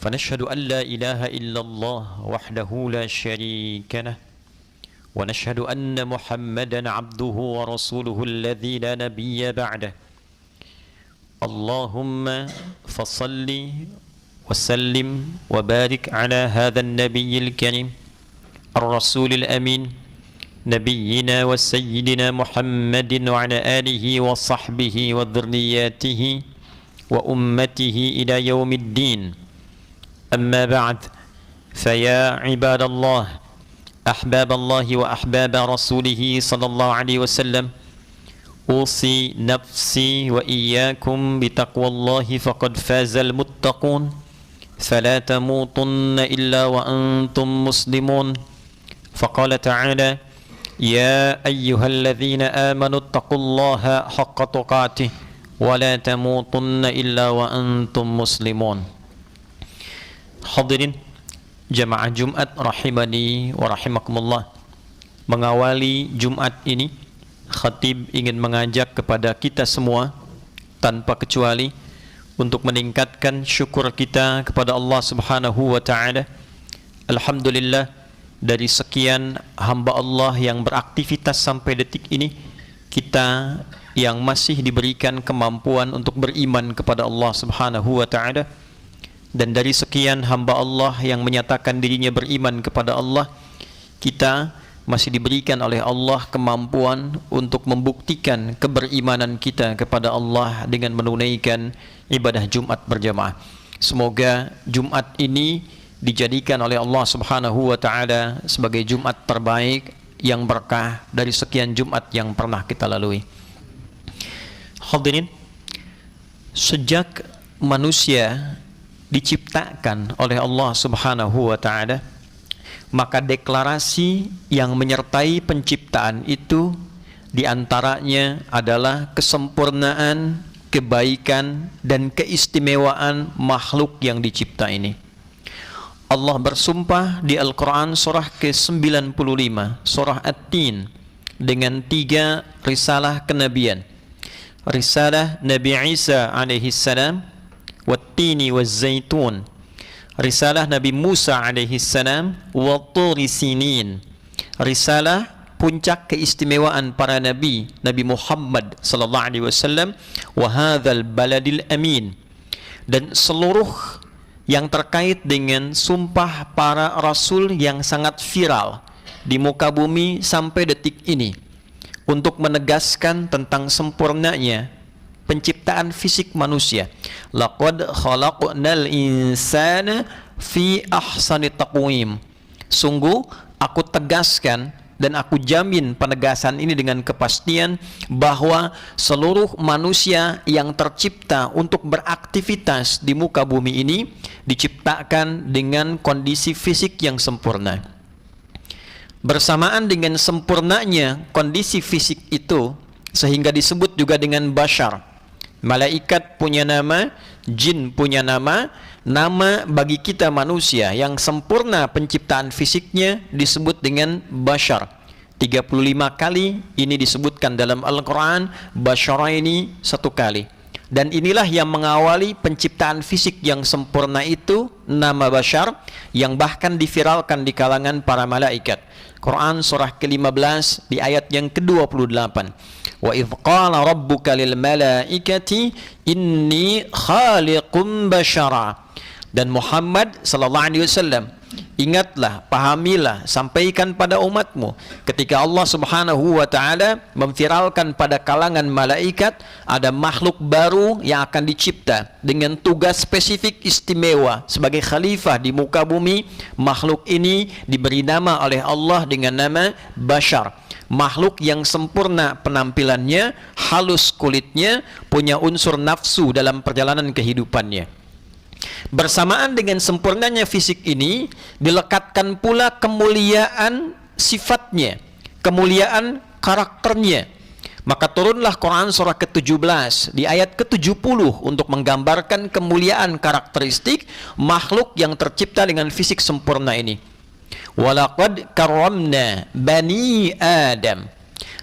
فنشهد أن لا إله إلا الله وحده لا شريك له ونشهد أن محمدا عبده ورسوله الذي لا نبي بعده اللهم فصل وسلم وبارك على هذا النبي الكريم الرسول الأمين نبينا وسيدنا محمد وعلى آله وصحبه وذرياته وأمته إلى يوم الدين أما بعد فيا عباد الله أحباب الله وأحباب رسوله صلى الله عليه وسلم أوصي نفسي وإياكم بتقوى الله فقد فاز المتقون فلا تموتن إلا وأنتم مسلمون فقال تعالى يا أيها الذين آمنوا اتقوا الله حق تقاته ولا تموتن إلا وأنتم مسلمون. Hadirin jamaah Jumat rahimani wa rahimakumullah. Mengawali Jumat ini, khatib ingin mengajak kepada kita semua tanpa kecuali untuk meningkatkan syukur kita kepada Allah Subhanahu wa taala. Alhamdulillah, dari sekian hamba Allah yang beraktivitas sampai detik ini, kita yang masih diberikan kemampuan untuk beriman kepada Allah Subhanahu wa taala, dan dari sekian hamba Allah yang menyatakan dirinya beriman kepada Allah, kita masih diberikan oleh Allah kemampuan untuk membuktikan keberimanan kita kepada Allah dengan menunaikan ibadah Jumat berjamaah. Semoga Jumat ini dijadikan oleh Allah Subhanahu wa taala sebagai Jumat terbaik yang berkah dari sekian Jumat yang pernah kita lalui. Hadirin, sejak manusia diciptakan oleh Allah Subhanahu wa taala, maka deklarasi yang menyertai penciptaan itu diantaranya adalah kesempurnaan, kebaikan, dan keistimewaan makhluk yang dicipta ini. Allah bersumpah di Al-Quran surah ke-95, surah At-Tin, dengan 3 risalah kenabian. Risalah Nabi Isa alaihi salam, Wat-Tini waz-Zaitun. Risalah Nabi Musa alaihi salam, Wat-Turi Sinin. Risalah puncak keistimewaan para nabi, Nabi Muhammad sallallahu alaihi wasallam, wa hadzal baladil amin. Dan seluruh yang terkait dengan sumpah para rasul yang sangat viral di muka bumi sampai detik ini, untuk menegaskan tentang sempurnanya penciptaan fisik manusia. Laqad khalaqnal insana fi ahsani taqwim. Sungguh aku tegaskan dan aku jamin penegasan ini dengan kepastian bahwa seluruh manusia yang tercipta untuk beraktivitas di muka bumi ini diciptakan dengan kondisi fisik yang sempurna. Bersamaan dengan sempurnanya kondisi fisik itu, sehingga disebut juga dengan bashar. Malaikat punya nama, jin punya nama. Nama bagi kita manusia yang sempurna penciptaan fisiknya disebut dengan bashar. 35 kali ini disebutkan dalam Al-Quran, bashara ini 1 kali. Dan inilah yang mengawali penciptaan fisik yang sempurna itu, nama bashar, yang bahkan diviralkan di kalangan para malaikat. Quran surah ke-15 di ayat yang ke-28. Wa idh qala rabbuka lil malaikati inni khaliqum bashara. Dan Muhammad sallallahu alaihi wasallam, ingatlah, pahamilah, sampaikan pada umatmu ketika Allah Subhanahu wa taala memviralkan pada kalangan malaikat ada makhluk baru yang akan dicipta dengan tugas spesifik istimewa sebagai khalifah di muka bumi. Makhluk ini diberi nama oleh Allah dengan nama bashar. Makhluk yang sempurna penampilannya, halus kulitnya, punya unsur nafsu dalam perjalanan kehidupannya. Bersamaan dengan sempurnanya fisik ini, dilekatkan pula kemuliaan sifatnya, kemuliaan karakternya. Maka turunlah Quran surah ke-17 di ayat ke-70 untuk menggambarkan kemuliaan karakteristik makhluk yang tercipta dengan fisik sempurna ini. Walaqad karramna bani Adam.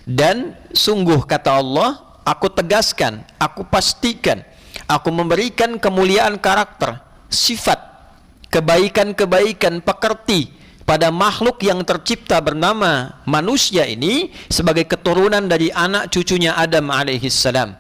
Dan sungguh kata Allah, aku tegaskan, aku pastikan, aku memberikan kemuliaan karakter, sifat kebaikan-kebaikan pekerti pada makhluk yang tercipta bernama manusia ini sebagai keturunan dari anak cucunya Adam alaihissalam.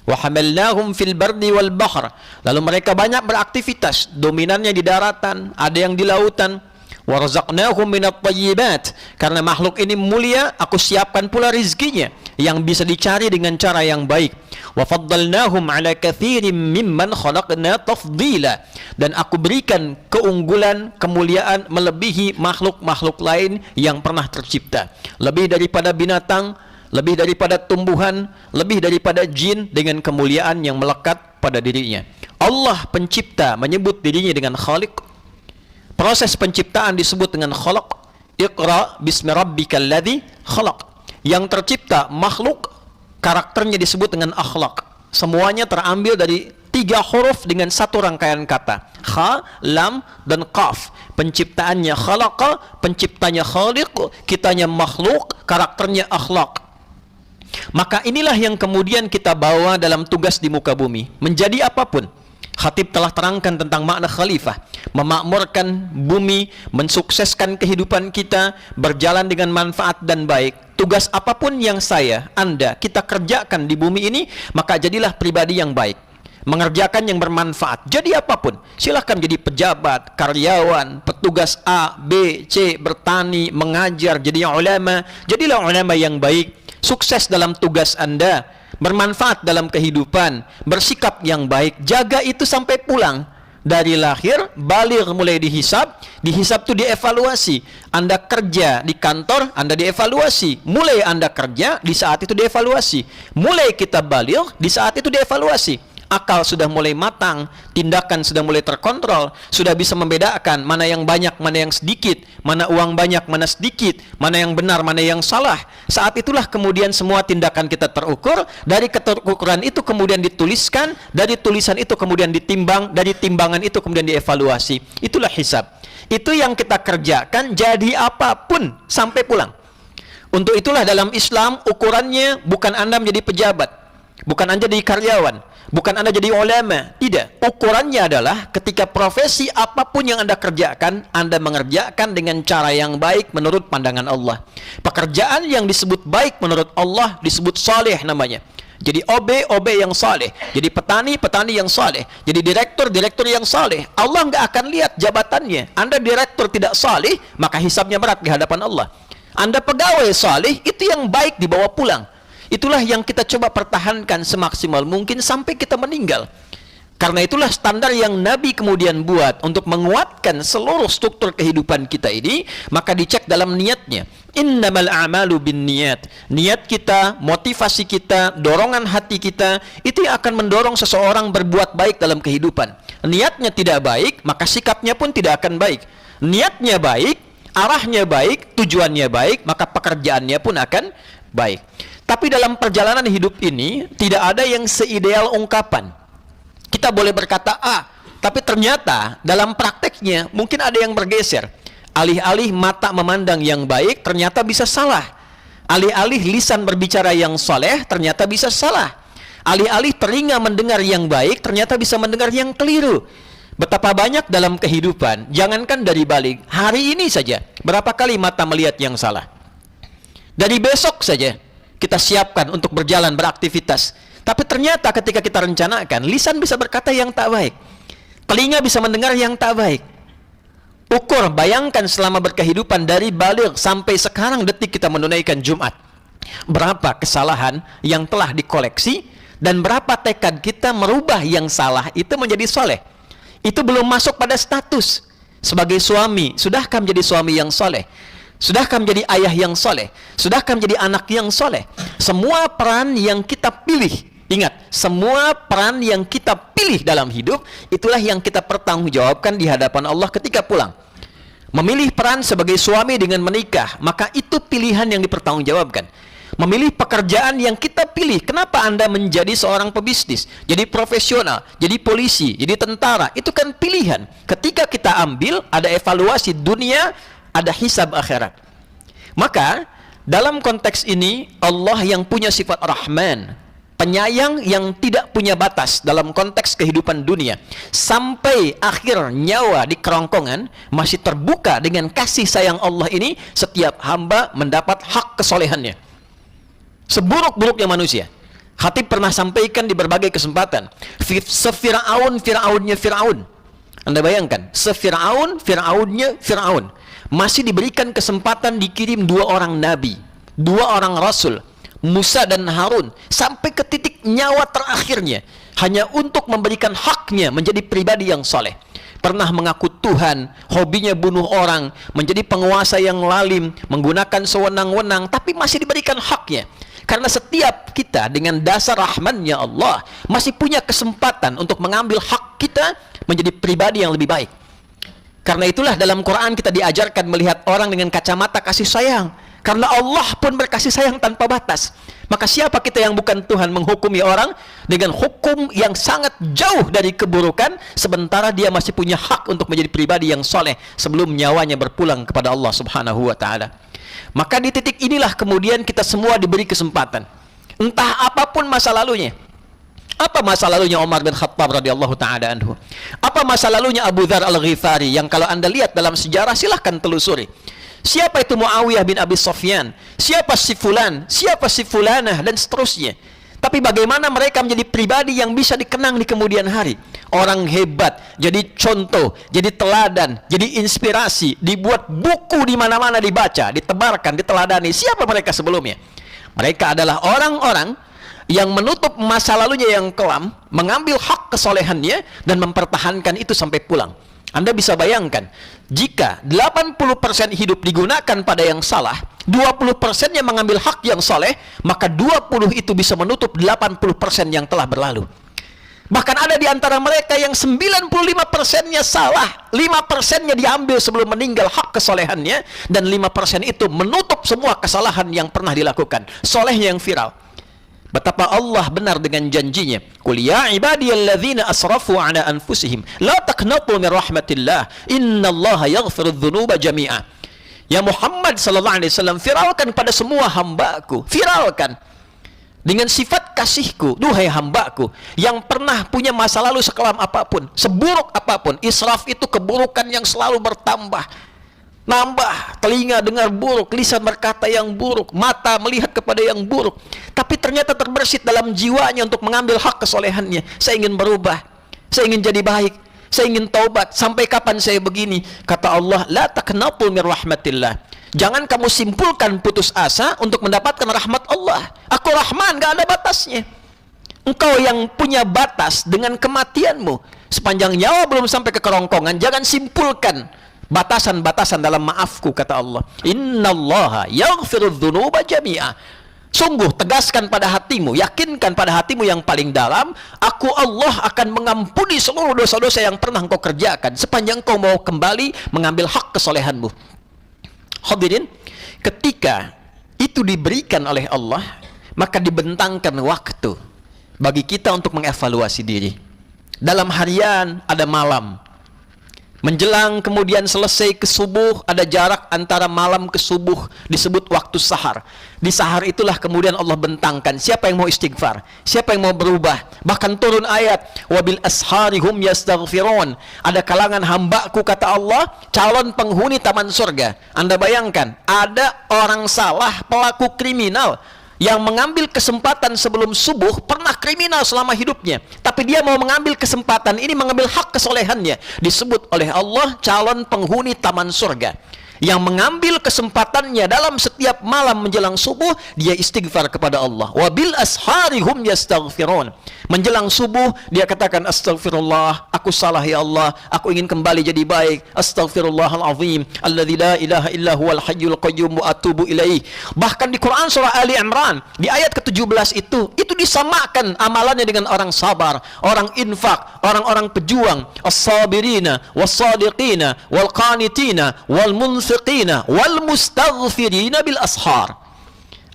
Wa hamalnahum fil bardi wal bahr. Lalu mereka banyak beraktivitas, dominannya di daratan, ada yang di lautan. Wa razaqnahum minat thayyibat. Karena makhluk ini mulia, aku siapkan pula rizkinya yang bisa dicari dengan cara yang baik. Wa faddalnahum ala katsirin mimman khalaqna tafdila. Dan aku berikan keunggulan, kemuliaan melebihi makhluk-makhluk lain yang pernah tercipta. Lebih daripada binatang, lebih daripada tumbuhan, lebih daripada jin, dengan kemuliaan yang melekat pada dirinya. Allah pencipta menyebut dirinya dengan Khaliq. Proses penciptaan disebut dengan khalaq. Iqra bismi rabbikal ladzi khalaq. Yang tercipta makhluk, karakternya disebut dengan akhlak. Semuanya terambil dari 3 huruf dengan satu rangkaian kata. Kha, lam, dan qaf. Penciptaannya khalaqa, penciptanya khaliq, kitanya makhluk, karakternya akhlak. Maka inilah yang kemudian kita bawa dalam tugas di muka bumi. Menjadi apapun. Khatib telah terangkan tentang makna khalifah, memakmurkan bumi, mensukseskan kehidupan kita, berjalan dengan manfaat dan baik. Tugas apapun yang Anda, kita kerjakan di bumi ini, maka jadilah pribadi yang baik, mengerjakan yang bermanfaat. Jadi apapun, silahkan jadi pejabat, karyawan, petugas A, B, C, bertani, mengajar, jadi ulama. Jadilah ulama yang baik, sukses dalam tugas Anda, bermanfaat dalam kehidupan, bersikap yang baik, jaga itu sampai pulang. Dari lahir, baligh mulai dihisab itu dievaluasi. Anda kerja di kantor, Anda dievaluasi. Mulai Anda kerja, di saat itu dievaluasi. Mulai kita baligh, di saat itu dievaluasi. Akal sudah mulai matang, tindakan sudah mulai terkontrol, sudah bisa membedakan mana yang banyak, mana yang sedikit, mana uang banyak, mana sedikit, mana yang benar, mana yang salah. Saat itulah kemudian semua tindakan kita terukur, dari keterukuran itu kemudian dituliskan, dari tulisan itu kemudian ditimbang, dari timbangan itu kemudian dievaluasi. Itulah hisab. Itu yang kita kerjakan, jadi apapun sampai pulang. Untuk itulah dalam Islam ukurannya bukan Anda menjadi pejabat, bukan Anda jadi karyawan, bukan Anda jadi ulama. Tidak. Ukurannya adalah ketika profesi apapun yang Anda kerjakan, Anda mengerjakan dengan cara yang baik menurut pandangan Allah. Pekerjaan yang disebut baik menurut Allah disebut saleh namanya. Jadi OB yang saleh, jadi petani yang saleh, jadi direktur yang saleh. Allah nggak akan lihat jabatannya. Anda direktur tidak saleh, maka hisabnya berat di hadapan Allah. Anda pegawai saleh, itu yang baik dibawa pulang. Itulah yang kita coba pertahankan semaksimal mungkin sampai kita meninggal. Karena itulah standar yang Nabi kemudian buat untuk menguatkan seluruh struktur kehidupan kita ini, maka dicek dalam niatnya. Innamal a'malu binniyat. Niat kita, motivasi kita, dorongan hati kita, itu yang akan mendorong seseorang berbuat baik dalam kehidupan. Niatnya tidak baik, maka sikapnya pun tidak akan baik. Niatnya baik, arahnya baik, tujuannya baik, maka pekerjaannya pun akan baik. Tapi dalam perjalanan hidup ini tidak ada yang seideal ungkapan. Kita boleh berkata A, tapi ternyata dalam prakteknya mungkin ada yang bergeser. Alih-alih mata memandang yang baik, ternyata bisa salah. Alih-alih lisan berbicara yang soleh, ternyata bisa salah. Alih-alih telinga mendengar yang baik, ternyata bisa mendengar yang keliru. Betapa banyak dalam kehidupan, jangankan dari balik, hari ini saja, berapa kali mata melihat yang salah. Dari besok saja, kita siapkan untuk berjalan, beraktivitas. Tapi ternyata ketika kita rencanakan, lisan bisa berkata yang tak baik, telinga bisa mendengar yang tak baik. Ukur, bayangkan selama berkehidupan dari baligh sampai sekarang detik kita menunaikan Jumat, berapa kesalahan yang telah dikoleksi dan berapa tekad kita merubah yang salah itu menjadi soleh. Itu belum masuk pada status sebagai suami. Sudahkah menjadi suami yang soleh? Sudahkah menjadi ayah yang soleh? Sudahkah menjadi anak yang soleh? Semua peran yang kita pilih, ingat, semua peran yang kita pilih dalam hidup, itulah yang kita pertanggungjawabkan di hadapan Allah ketika pulang. Memilih peran sebagai suami dengan menikah, maka itu pilihan yang dipertanggungjawabkan. Memilih pekerjaan yang kita pilih, kenapa Anda menjadi seorang pebisnis, jadi profesional, jadi polisi, jadi tentara, itu kan pilihan. Ketika kita ambil, ada evaluasi dunia, ada hisab akhirat. Maka dalam konteks ini Allah yang punya sifat Rahman, penyayang yang tidak punya batas dalam konteks kehidupan dunia. Sampai akhir nyawa di kerongkongan masih terbuka dengan kasih sayang Allah ini, setiap hamba mendapat hak kesolehannya. Seburuk-buruknya manusia, Khatib pernah sampaikan di berbagai kesempatan, Fir'aunnya Fir'aun. Anda bayangkan, Fir'aunnya Fir'aun masih diberikan kesempatan dikirim 2 orang nabi, 2 orang rasul, Musa dan Harun, sampai ke titik nyawa terakhirnya hanya untuk memberikan haknya menjadi pribadi yang soleh. Pernah mengaku Tuhan, hobinya bunuh orang, menjadi penguasa yang lalim, menggunakan sewenang-wenang, tapi masih diberikan haknya. Karena setiap kita dengan dasar rahmannya Allah masih punya kesempatan untuk mengambil hak kita menjadi pribadi yang lebih baik. Karena itulah dalam Quran kita diajarkan melihat orang dengan kacamata kasih sayang. Karena Allah pun berkasih sayang tanpa batas. Maka siapa kita yang bukan Tuhan menghukumi orang dengan hukum yang sangat jauh dari keburukan, sementara dia masih punya hak untuk menjadi pribadi yang soleh sebelum nyawanya berpulang kepada Allah Subhanahu wa ta'ala. Maka di titik inilah kemudian kita semua diberi kesempatan. Entah apapun masa lalunya. Apa masa lalunya Umar bin Khattab radhiyallahu ta'ala anhu? Apa masa lalunya Abu Dzar Al-Ghifari yang kalau Anda lihat dalam sejarah silahkan telusuri. Siapa itu Muawiyah bin Abi Sufyan? Siapa si fulan? Siapa si fulanah? Dan seterusnya. Tapi bagaimana mereka menjadi pribadi yang bisa dikenang di kemudian hari? Orang hebat, jadi contoh, jadi teladan, jadi inspirasi, dibuat buku di mana-mana dibaca, ditebarkan, diteladani. Siapa mereka sebelumnya? Mereka adalah orang-orang yang menutup masa lalunya yang kelam, mengambil hak kesolehannya dan mempertahankan itu sampai pulang. Anda bisa bayangkan, jika 80% hidup digunakan pada yang salah, 20% yang mengambil hak yang soleh, maka 20 itu bisa menutup 80% yang telah berlalu. Bahkan ada di antara mereka yang 95%-nya salah, 5%-nya diambil sebelum meninggal hak kesolehannya, dan 5% itu menutup semua kesalahan yang pernah dilakukan. Solehnya yang viral. Betapa Allah benar dengan janjinya. Qul ya ibadiyalladzina asrafu ala anfusihim la taqnatu min rahmatillah innallaha yaghfirudz dzunuba jami'a. Ya Muhammad sallallahu alaihi wasallam, viralkan pada semua hambaku, viralkan dengan sifat kasihku, duhai hambaku yang pernah punya masa lalu sekelam apapun, seburuk apapun. Israf itu keburukan yang selalu bertambah. Nambah, telinga dengar buruk, lisan berkata yang buruk, mata melihat kepada yang buruk. Tapi ternyata terbersit dalam jiwanya untuk mengambil hak kesolehannya. Saya ingin berubah, saya ingin jadi baik, saya ingin taubat. Sampai kapan saya begini? Kata Allah, la taqnatu min rahmatillah. Jangan kamu simpulkan putus asa untuk mendapatkan rahmat Allah. Aku Rahman, gak ada batasnya. Engkau yang punya batas dengan kematianmu. Sepanjang nyawa belum sampai ke kerongkongan, jangan simpulkan batasan-batasan dalam maafku, kata Allah. Innallaha yaghfirudz dzunuba jami'a. Sungguh tegaskan pada hatimu, yakinkan pada hatimu yang paling dalam, aku Allah akan mengampuni seluruh dosa-dosa yang pernah engkau kerjakan sepanjang engkau mau kembali mengambil hak kesolehanmu. Hadirin, ketika itu diberikan oleh Allah, maka dibentangkan waktu bagi kita untuk mengevaluasi diri. Dalam harian ada malam, menjelang kemudian selesai ke subuh, ada jarak antara malam ke subuh, disebut waktu sahar. Di sahar itulah kemudian Allah bentangkan siapa yang mau istighfar, siapa yang mau berubah. Bahkan turun ayat, wabil asharihum yastaghfirun. Ada kalangan hambaku, kata Allah, calon penghuni taman surga. Anda bayangkan, ada orang salah, pelaku kriminal yang mengambil kesempatan sebelum subuh, pernah kriminal selama hidupnya, tapi dia mau mengambil kesempatan ini, mengambil hak kesolehannya, disebut oleh Allah calon penghuni taman surga. Yang mengambil kesempatannya dalam setiap malam menjelang subuh, dia istighfar kepada Allah. Wabil asharihum yastaghfirun. Menjelang subuh dia katakan, astagfirullah, aku salah ya Allah, aku ingin kembali jadi baik. Astaghfirullahalazim alladzi la ilaha illa huwal hayyul qayyum wa atubu ilaih. Bahkan di Quran surah Ali Imran di ayat ke-17 itu disamakan amalannya dengan orang sabar, orang infak, orang-orang pejuang, as-sabirina was-sadiqina wal qanitina wal munfiqina wal mustaghfirina bil ashar.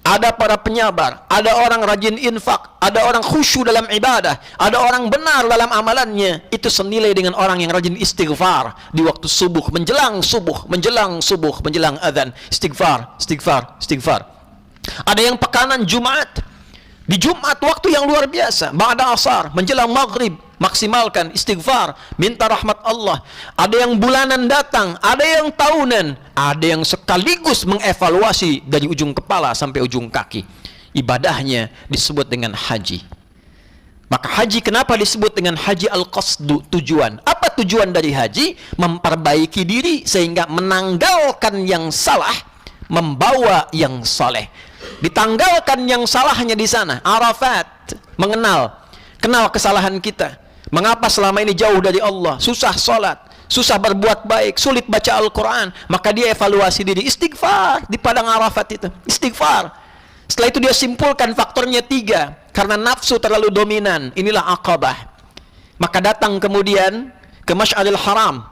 Ada para penyabar, ada orang rajin infak, ada orang khusyuk dalam ibadah, ada orang benar dalam amalannya. Itu senilai dengan orang yang rajin istighfar di waktu subuh, menjelang subuh, menjelang subuh, menjelang azan. Istighfar, istighfar, istighfar. Ada yang pekanan Jumat, Di Jumat waktu yang luar biasa, ba'da asar, menjelang maghrib, maksimalkan istighfar, minta rahmat Allah. Ada yang bulanan datang, ada yang tahunan, ada yang sekaligus mengevaluasi dari ujung kepala sampai ujung kaki. Ibadahnya disebut dengan haji. Maka haji kenapa disebut dengan haji al-qasdu, tujuan? Apa tujuan dari haji? Memperbaiki diri sehingga menanggalkan yang salah, membawa yang saleh. Ditanggalkan yang salahnya di sana. Arafat, kenal kesalahan kita. Mengapa selama ini jauh dari Allah, susah sholat, susah berbuat baik, sulit baca Al-Quran. Maka dia evaluasi diri, istighfar di padang Arafat itu, istighfar. Setelah itu dia simpulkan faktornya 3, karena nafsu terlalu dominan. Inilah Aqabah. Maka datang kemudian ke Masy'aril Haram,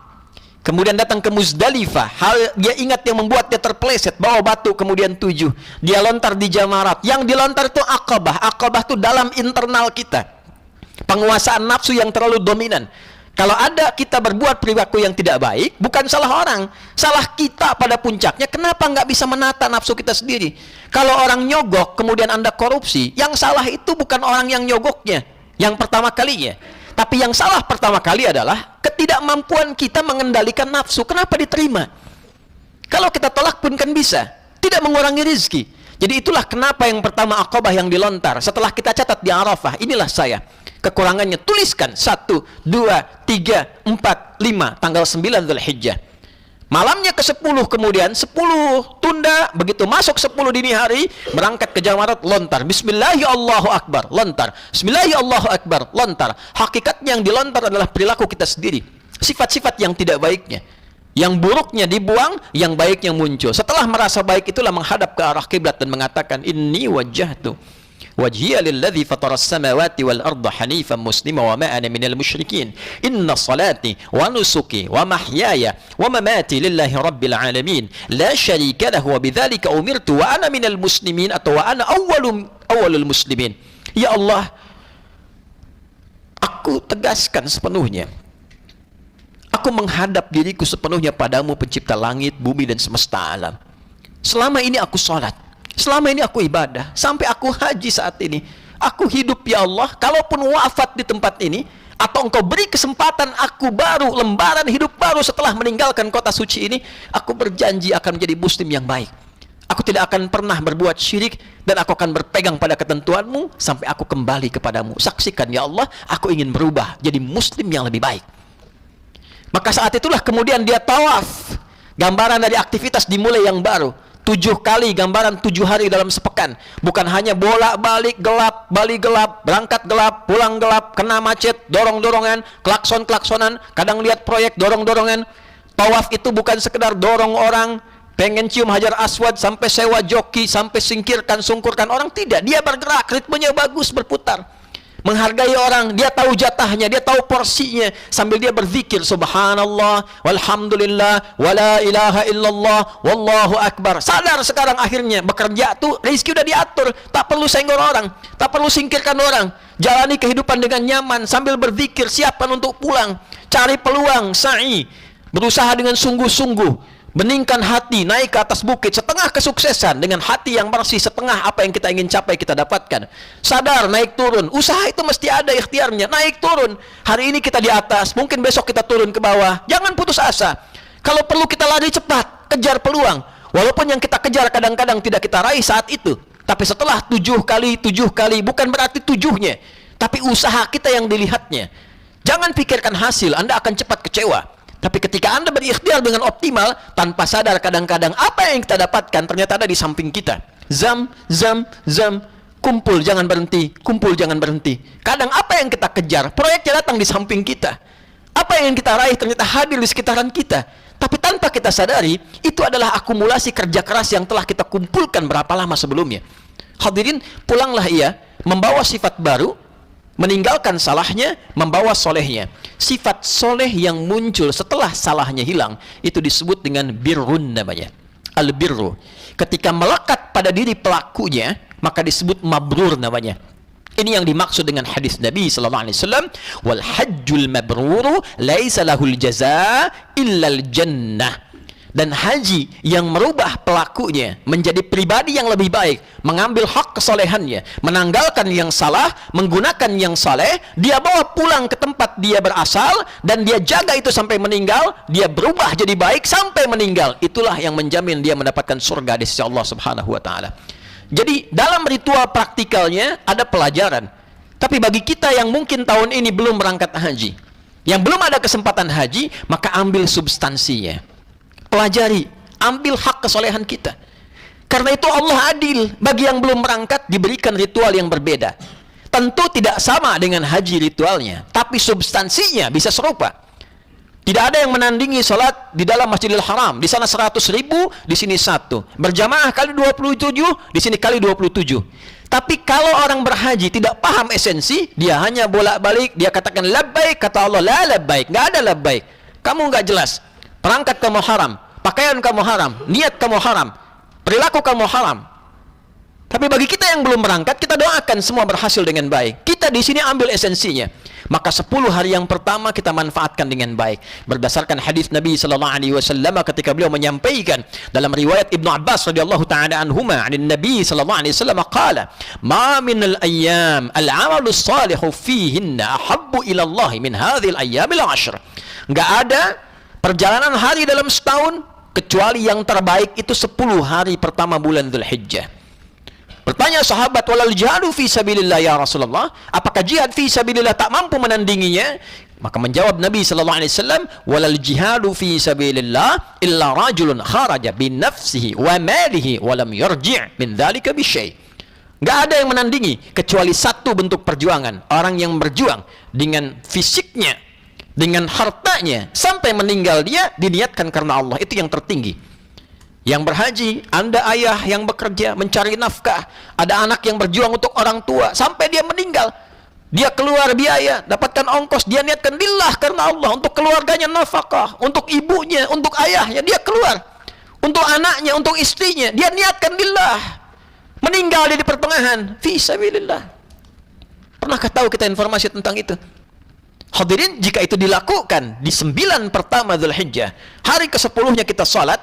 kemudian datang ke Muzdalifah. Hal dia ingat yang membuat dia terpeleset, bawa batu kemudian 7. Dia lontar di Jamarat. Yang dilontar itu Aqabah. Aqabah itu dalam internal kita. Penguasaan nafsu yang terlalu dominan. Kalau ada kita berbuat perilaku yang tidak baik, bukan salah orang, salah kita pada puncaknya. Kenapa nggak bisa menata nafsu kita sendiri? Kalau orang nyogok, kemudian Anda korupsi, yang salah itu bukan orang yang nyogoknya, yang pertama kalinya. Tapi yang salah pertama kali adalah ketidakmampuan kita mengendalikan nafsu. Kenapa diterima? Kalau kita tolak pun kan bisa. Tidak mengurangi rizki. Jadi itulah kenapa yang pertama Aqabah yang dilontar. Setelah kita catat di Arafah, inilah saya. Kekurangannya tuliskan 1, 2, 3, 4, 5. Tanggal 9 Dzulhijjah. Malamnya ke-10 kemudian 10 tunda, begitu masuk 10 dini hari berangkat ke Jamarat, lontar Bismillahi Allahu Akbar, lontar Bismillahi Allahu Akbar, lontar. Hakikatnya yang dilontar adalah perilaku kita sendiri, sifat-sifat yang tidak baiknya, yang buruknya dibuang, yang baiknya muncul. Setelah merasa baik itulah menghadap ke arah kiblat dan mengatakan inni wajjahtu wajhiya lilladzi fataras samawati wal arda hanifan muslima wa ma ana minal musyrikin inna salati wa nusuki wa mahyaya wa mamati lillahi rabbil alamin la syarika lahu wa bidzalika umirtu wa ana minal muslimin atau wa ana awwalul muslimin. Ya Allah, aku tegaskan sepenuhnya, aku menghadap diriku sepenuhnya padamu pencipta langit, bumi dan semesta alam. Selama ini aku sholat, selama ini aku ibadah, sampai aku haji saat ini. Aku hidup ya Allah, kalaupun wafat di tempat ini, atau engkau beri kesempatan aku baru, lembaran hidup baru setelah meninggalkan kota suci ini, aku berjanji akan menjadi muslim yang baik. Aku tidak akan pernah berbuat syirik, dan aku akan berpegang pada ketentuanmu sampai aku kembali kepadamu. Saksikan ya Allah, aku ingin berubah jadi muslim yang lebih baik. Maka saat itulah kemudian dia tawaf. Gambaran dari aktivitas dimulai yang baru. 7 kali, gambaran 7 hari dalam sepekan. Bukan hanya bolak-balik gelap, balik gelap, berangkat gelap, pulang gelap, kena macet, dorong-dorongan, klakson-klaksonan, kadang lihat proyek dorong-dorongan. Tawaf itu bukan sekedar dorong orang, pengen cium hajar aswad, sampai sewa joki, sampai singkirkan, sungkurkan orang. Tidak, dia bergerak, ritmenya bagus, berputar. Menghargai orang, dia tahu jatahnya, dia tahu porsinya, sambil dia berzikir subhanallah walhamdulillah wala ilaha illallah wallahu akbar. Sadar sekarang akhirnya bekerja tuh rezeki udah diatur, tak perlu senggol orang, tak perlu singkirkan orang. Jalani kehidupan dengan nyaman sambil berzikir, siapkan untuk pulang, cari peluang, sa'i, berusaha dengan sungguh-sungguh, beningkan hati, naik ke atas bukit, setengah kesuksesan dengan hati yang bersih, setengah apa yang kita ingin capai kita dapatkan. Sadar, naik turun, usaha itu mesti ada ikhtiarnya, naik turun. Hari ini kita di atas, mungkin besok kita turun ke bawah. Jangan putus asa. Kalau perlu kita lari cepat, kejar peluang. Walaupun yang kita kejar kadang-kadang tidak kita raih saat itu, tapi setelah 7 kali, bukan berarti 7-nya, tapi usaha kita yang dilihatnya. Jangan pikirkan hasil, Anda akan cepat kecewa. Tapi ketika Anda berikhtiar dengan optimal, tanpa sadar kadang-kadang apa yang kita dapatkan ternyata ada di samping kita. Zam, kumpul jangan berhenti, kumpul jangan berhenti. Kadang apa yang kita kejar, proyeknya datang di samping kita. Apa yang kita raih ternyata hadir di sekitaran kita. Tapi tanpa kita sadari, itu adalah akumulasi kerja keras yang telah kita kumpulkan berapa lama sebelumnya. Hadirin, pulanglah ia, membawa sifat baru, meninggalkan salahnya, membawa solehnya. Sifat soleh yang muncul setelah salahnya hilang, itu disebut dengan birrun namanya. Al-birru. Ketika melekat pada diri pelakunya, maka disebut mabrur namanya. Ini yang dimaksud dengan hadis Nabi SAW. Wal hajjul mabruru laisa lahul jazaa illal jannah. Dan haji yang merubah pelakunya menjadi pribadi yang lebih baik, mengambil hak kesolehannya, menanggalkan yang salah, menggunakan yang saleh, dia bawa pulang ke tempat dia berasal, dan dia jaga itu sampai meninggal, dia berubah jadi baik sampai meninggal. Itulah yang menjamin dia mendapatkan surga di sisi Allah Subhanahu wa Ta'ala. Jadi dalam ritual praktikalnya ada pelajaran. Tapi bagi kita yang mungkin tahun ini belum berangkat haji, yang belum ada kesempatan haji, maka ambil substansinya, pelajari, ambil hak kesolehan kita. Karena itu Allah adil, bagi yang belum berangkat diberikan ritual yang berbeda. Tentu tidak sama dengan haji ritualnya, tapi substansinya bisa serupa. Tidak ada yang menandingi salat di dalam Masjidil Haram. Di sana 100.000, di sini 1. Berjamaah kali 27, di sini kali 27. Tapi kalau orang berhaji tidak paham esensi, dia hanya bolak-balik, dia katakan labbaik, kata Allah la labbaik, nggak ada labbaik. Kamu nggak jelas. Perangkat kamu haram, pakaian kamu haram, niat kamu haram, perilaku kamu haram. Tapi bagi kita yang belum berangkat, kita doakan semua berhasil dengan baik. Kita di sini ambil esensinya. Maka 10 hari yang pertama kita manfaatkan dengan baik. Berdasarkan hadis Nabi sallallahu alaihi wasallam ketika beliau menyampaikan dalam riwayat Ibnu Abbas radhiyallahu ta'ala anhuma, anin Nabi sallallahu alaihi wasallam qala, "Ma min al-ayyam al-'amalu as-salihu fihinna ahabbu ila Allah min hadhihi al-ayyam al-'ashr." Enggak ada perjalanan hari dalam setahun kecuali yang terbaik itu 10 hari pertama bulan Dzulhijjah. Bertanya sahabat, walal jihadu fi sabilillah ya Rasulullah, apakah jihad fi sabilillah tak mampu menandinginya? Maka menjawab Nabi sallallahu alaihi wasallam, walal jihadu fi sabilillah illa rajulun kharaja bi nafsihi wa malihi wa lam yarji' min dzalika bi syai'. Enggak ada yang menandingi kecuali satu bentuk perjuangan, orang yang berjuang dengan fisiknya, dengan hartanya sampai meninggal dia diniatkan karena Allah, itu yang tertinggi. Yang berhaji, Anda ayah yang bekerja mencari nafkah, ada anak yang berjuang untuk orang tua sampai dia meninggal, dia keluar biaya, dapatkan ongkos, dia niatkan lillah karena Allah, untuk keluarganya nafkah, untuk ibunya, untuk ayahnya, dia keluar, untuk anaknya, untuk istrinya, dia niatkan lillah, meninggal dia di pertengahan, fi sabilillah. Pernahkah tahu kita informasi tentang itu? Hadirin, jika itu dilakukan di 9 pertama Dzulhijjah, hari ke-10-nya kita salat,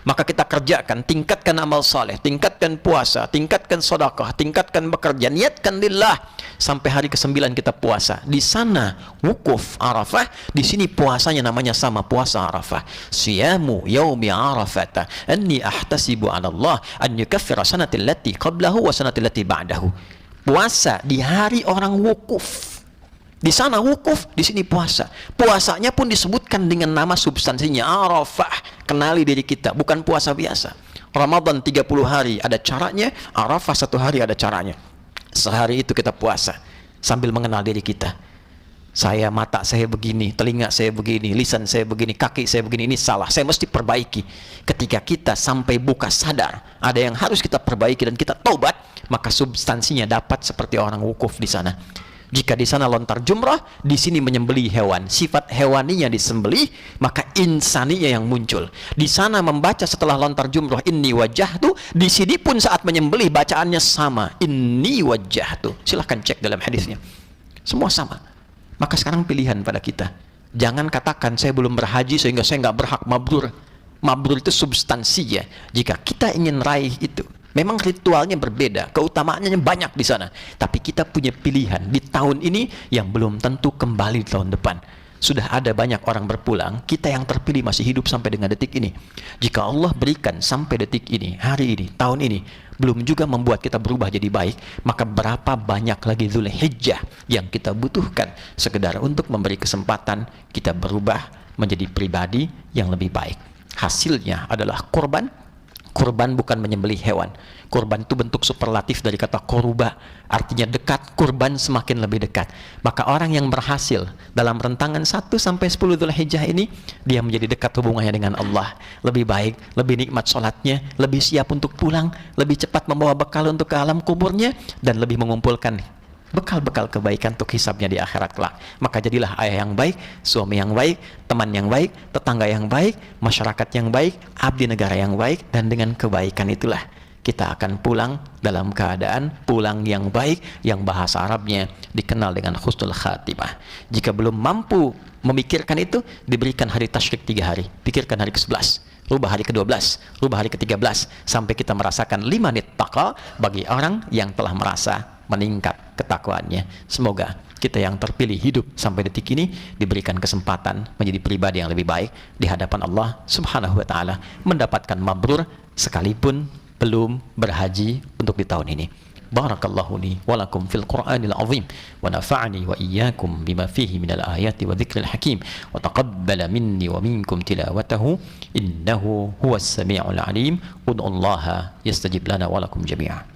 maka kita kerjakan, tingkatkan amal saleh, tingkatkan puasa, tingkatkan sedekah, tingkatkan bekerja, niatkan lillah sampai hari ke-9 kita puasa. Di sana wukuf Arafah, di sini puasanya namanya sama, puasa Arafah. Siyamu yaumi Arafata anni ahtasibu 'ala Allah an yukaffira sanati allati qablahu wa sanati allati ba'dahu. Puasa di hari orang wukuf. Di sana wukuf, di sini puasa. Puasanya pun disebutkan dengan nama substansinya, Arafah. Kenali diri kita, bukan puasa biasa. Ramadan 30 hari ada caranya, Arafah 1 hari ada caranya. Sehari itu kita puasa sambil mengenal diri kita. Saya, mata saya begini, telinga saya begini, lisan saya begini, kaki saya begini, ini salah, saya mesti perbaiki. Ketika kita sampai buka sadar, ada yang harus kita perbaiki dan kita taubat, maka substansinya dapat seperti orang wukuf di sana. Jika di sana lontar jumrah, di sini menyembelih hewan, sifat hewaninya disembelih, maka insaninya yang muncul. Di sana membaca setelah lontar jumrah inni wajjahtu, di sini pun saat menyembelih bacaannya sama, inni wajjahtu. Silahkan cek dalam hadisnya, semua sama. Maka sekarang pilihan pada kita. Jangan katakan saya belum berhaji sehingga saya nggak berhak mabrur. Mabrur itu substansinya. Jika kita ingin raih itu, memang ritualnya berbeda, keutamaannya banyak di sana. Tapi kita punya pilihan di tahun ini yang belum tentu kembali tahun depan. Sudah ada banyak orang berpulang, kita yang terpilih masih hidup sampai dengan detik ini. Jika Allah berikan sampai detik ini, hari ini, tahun ini, belum juga membuat kita berubah jadi baik, maka berapa banyak lagi Dzulhijjah yang kita butuhkan sekedar untuk memberi kesempatan kita berubah menjadi pribadi yang lebih baik. Hasilnya adalah korban. Kurban bukan menyembelih hewan. Kurban itu bentuk superlatif dari kata koruba, artinya dekat. Kurban semakin lebih dekat. Maka orang yang berhasil dalam rentangan 1 sampai 10 Dzulhijjah ini, dia menjadi dekat hubungannya dengan Allah, lebih baik, lebih nikmat sholatnya, lebih siap untuk pulang, lebih cepat membawa bekal untuk ke alam kuburnya, dan lebih mengumpulkan bekal-bekal kebaikan untuk hisabnya di akhirat kelak. Maka jadilah ayah yang baik, suami yang baik, teman yang baik, tetangga yang baik, masyarakat yang baik, abdi negara yang baik, dan dengan kebaikan itulah kita akan pulang dalam keadaan pulang yang baik, yang bahasa Arabnya dikenal dengan husnul khatimah. Jika belum mampu memikirkan itu, diberikan hari tasyrik 3 hari. Pikirkan hari ke-11. rubah hari ke-12, rubah hari ke-13, sampai kita merasakan 5 nittaqa bagi orang yang telah merasa meningkat ketakwaannya. Semoga kita yang terpilih hidup sampai detik ini diberikan kesempatan menjadi pribadi yang lebih baik di hadapan Allah Subhanahu wa taala, mendapatkan mabrur sekalipun belum berhaji untuk di tahun ini. Barakallahu li wa lakum fil Qur'anil azim wa nafa'ani wa iyyakum bima fihi minal ayati wa dzikril hakim wa taqabbala minni wa minkum tilawatahu innahu huwas samiul alim. Ud'ullaha yastajib lana wa lakum jami'an.